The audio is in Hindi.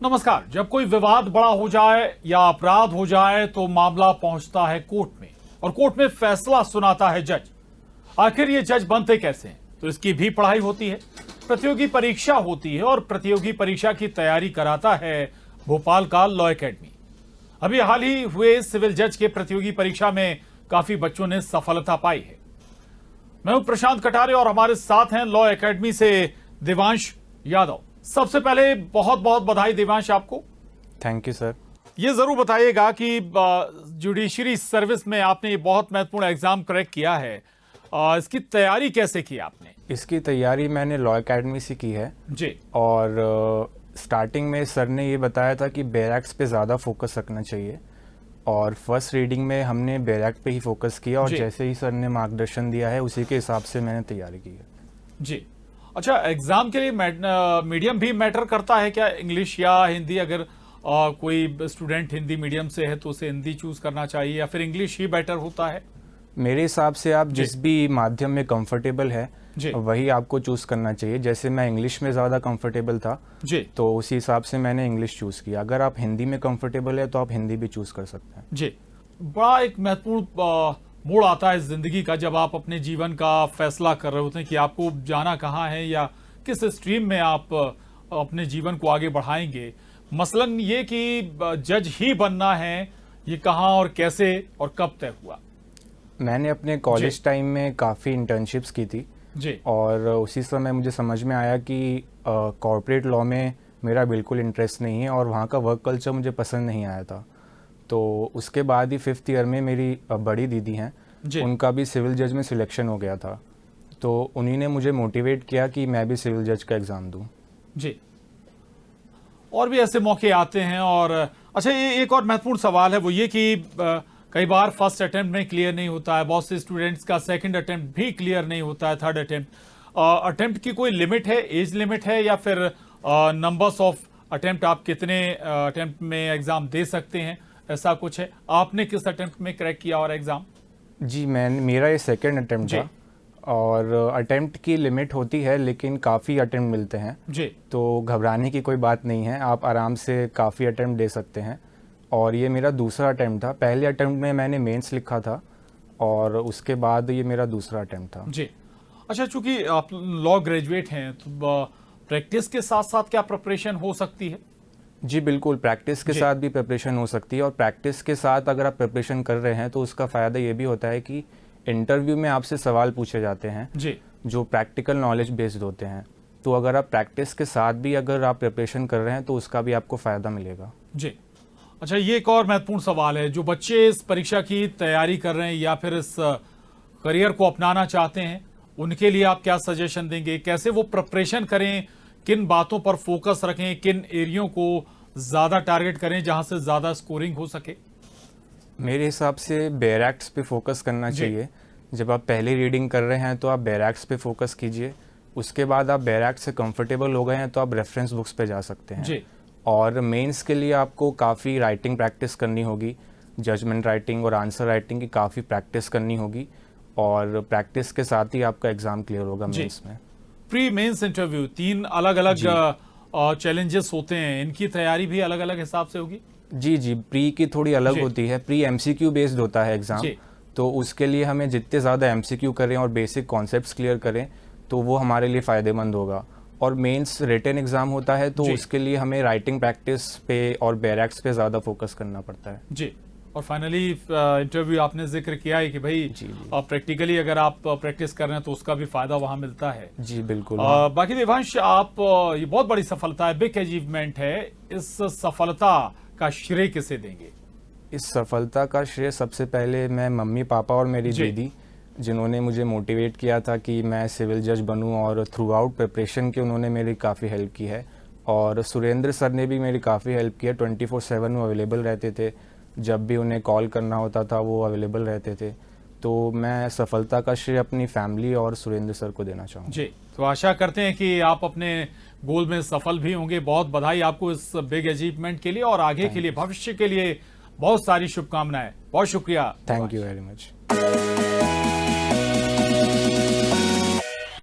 नमस्कार। जब कोई विवाद बड़ा हो जाए या अपराध हो जाए तो मामला पहुंचता है कोर्ट में और कोर्ट में फैसला सुनाता है जज। आखिर ये जज बनते कैसे हैं? तो इसकी भी पढ़ाई होती है, प्रतियोगी परीक्षा होती है और प्रतियोगी परीक्षा की तैयारी कराता है भोपाल का लॉ एकेडमी। अभी हाल ही हुए सिविल जज के प्रतियोगी परीक्षा में काफी बच्चों ने सफलता पाई है। मैं हूं प्रशांत कटारे और हमारे साथ हैं लॉ एकेडमी से देवांश यादव। सबसे पहले बहुत बहुत बधाई देवांश आपको। Thank you sir. ये जरूर बताइएगा कि जुडिशरी सर्विस में आपने ये बहुत महत्वपूर्ण एग्जाम क्रैक किया है, इसकी तैयारी कैसे की आपने? इसकी तैयारी मैंने लॉ एकेडमी से की है जी। और स्टार्टिंग में सर ने ये बताया था कि बैरक्स पे ज़्यादा फोकस रखना चाहिए और फर्स्ट रीडिंग में हमने बैरक पे ही फोकस किया और जैसे ही सर ने मार्गदर्शन दिया है उसी के हिसाब से मैंने तैयारी की है। जी। अच्छा, एग्जाम के लिए मीडियम भी मैटर करता है क्या? इंग्लिश या हिंदी? अगर कोई स्टूडेंट हिंदी मीडियम से है तो उसे हिंदी चूज करना चाहिए या फिर इंग्लिश ही बेटर होता है? मेरे हिसाब से आप जिस भी माध्यम में कंफर्टेबल है वही आपको चूज करना चाहिए। जैसे मैं इंग्लिश में ज़्यादा कंफर्टेबल था तो उसी हिसाब से मैंने इंग्लिश चूज किया। अगर आप हिंदी में कंफर्टेबल है तो आप हिंदी भी चूज कर सकते हैं। जी। बड़ा एक महत्वपूर्ण मोड़ आता है जिंदगी का जब आप अपने जीवन का फैसला कर रहे होते हैं कि आपको जाना कहाँ है या किस स्ट्रीम में आप अपने जीवन को आगे बढ़ाएंगे। मसलन ये कि जज ही बनना है, ये कहाँ और कैसे और कब तय हुआ? मैंने अपने कॉलेज टाइम में काफ़ी इंटर्नशिप्स की थी जी। और उसी समय मुझे समझ में आया कि कॉर्पोरेट लॉ में मेरा बिल्कुल इंटरेस्ट नहीं है और वहाँ का वर्क कल्चर मुझे पसंद नहीं आया था। तो उसके बाद ही 5th ईयर में मेरी बड़ी दीदी हैं, उनका भी सिविल जज में सिलेक्शन हो गया था, तो उन्हीं ने मुझे मोटिवेट किया कि मैं भी सिविल जज का एग्ज़ाम दूं। जी। और भी ऐसे मौके आते हैं। और अच्छा, ये एक और महत्वपूर्ण सवाल है, वो ये कि कई बार फर्स्ट अटेम्प्ट में क्लियर नहीं होता है, बहुत से स्टूडेंट्स का सेकंड अटेम्प्ट भी क्लियर नहीं होता है, थर्ड अटेम्प्ट की कोई लिमिट है, एज लिमिट है या फिर नंबर्स ऑफ अटेम्प्ट, आप कितने अटेम्प्ट में एग्जाम दे सकते हैं, ऐसा कुछ है? आपने किस अटेम्प्ट में क्रैक किया और एग्जाम? जी, मेरा ये सेकंड अटेम्प्ट था और अटेम्प्ट की लिमिट होती है लेकिन काफ़ी अटेम्प्ट मिलते हैं जी, तो घबराने की कोई बात नहीं है, आप आराम से काफ़ी अटेम्प्ट दे सकते हैं। और ये मेरा दूसरा अटेम्प्ट था। पहले अटेम्प्ट में मैंने मेंस लिखा था और उसके बाद ये मेरा दूसरा अटेम्प्ट था जी। अच्छा, चूंकि आप लॉ ग्रेजुएट हैं तो प्रैक्टिस के साथ साथ क्या प्रिपरेशन हो सकती है? जी बिल्कुल, प्रैक्टिस के साथ भी प्रिपरेशन हो सकती है और प्रैक्टिस के साथ अगर आप प्रिपरेशन कर रहे हैं तो उसका फ़ायदा ये भी होता है कि इंटरव्यू में आपसे सवाल पूछे जाते हैं जी, जो प्रैक्टिकल नॉलेज बेस्ड होते हैं। तो अगर आप प्रैक्टिस के साथ भी अगर आप प्रिपरेशन कर रहे हैं तो उसका भी आपको फ़ायदा मिलेगा जी। अच्छा, ये एक और महत्वपूर्ण सवाल है, जो बच्चे इस परीक्षा की तैयारी कर रहे हैं या फिर इस करियर को अपनाना चाहते हैं, उनके लिए आप क्या सजेशन देंगे? कैसे वो प्रिपरेशन करें, किन बातों पर फोकस रखें, किन एरियो को ज्यादा टारगेट करें जहां से ज्यादा स्कोरिंग हो सके? मेरे हिसाब से बैरक्स पे फोकस करना चाहिए। जब आप पहली रीडिंग कर रहे हैं तो आप बैरक्स पे फोकस कीजिए, उसके बाद आप बैरक्स से कंफर्टेबल हो गए हैं तो आप रेफरेंस बुक्स पे जा सकते हैं जी। और मेंस के लिए आपको काफ़ी राइटिंग प्रैक्टिस करनी होगी, जजमेंट राइटिंग और आंसर राइटिंग की काफ़ी प्रैक्टिस करनी होगी और प्रैक्टिस के साथ ही आपका एग्ज़ाम क्लियर होगा मेंस में। प्री मेंस इंटरव्यू 3 अलग अलग चैलेंजेस होते हैं, इनकी तैयारी भी अलग अलग हिसाब से होगी? जी, प्री की थोड़ी अलग होती है। प्री MCQ बेस्ड होता है एग्ज़ाम, तो उसके लिए हमें जितने ज़्यादा MCQ करें और बेसिक कॉन्सेप्ट्स क्लियर करें तो वो हमारे लिए फ़ायदेमंद होगा। और मेंस रिटन एग्ज़ाम होता है तो उसके लिए हमें राइटिंग प्रैक्टिस पे और बैरक्स पे ज़्यादा फोकस करना पड़ता है जी। और फाइनली इंटरव्यू आपने जिक्र किया है कि भाई प्रैक्टिकली अगर आप प्रैक्टिस कर रहे हैं तो उसका भी फायदा वहां मिलता है जी बिल्कुल। बाकी देवांश, आप ये बहुत बड़ी सफलता है, बिग अचीवमेंट है, इस सफलता का श्रेय किसे देंगे? इस सफलता का श्रेय सबसे पहले मैं मम्मी पापा और मेरी दीदी, जिन्होंने मुझे मोटिवेट किया था कि मैं सिविल जज बनूं और थ्रू आउट प्रिपरेशन के उन्होंने मेरी काफ़ी हेल्प की है। और सुरेंद्र सर ने भी मेरी काफ़ी हेल्प की है, 24/7 वो अवेलेबल रहते थे, जब भी उन्हें कॉल करना होता था वो अवेलेबल रहते थे। तो मैं सफलता का श्रेय अपनी फैमिली और सुरेंद्र सर को देना चाहूँगा जी। तो आशा करते हैं कि आप अपने गोल में सफल भी होंगे। बहुत बधाई आपको इस बिग अचीवमेंट के लिए और आगे के लिए, भविष्य के लिए बहुत सारी शुभकामनाएं। बहुत शुक्रिया। Thank you very much.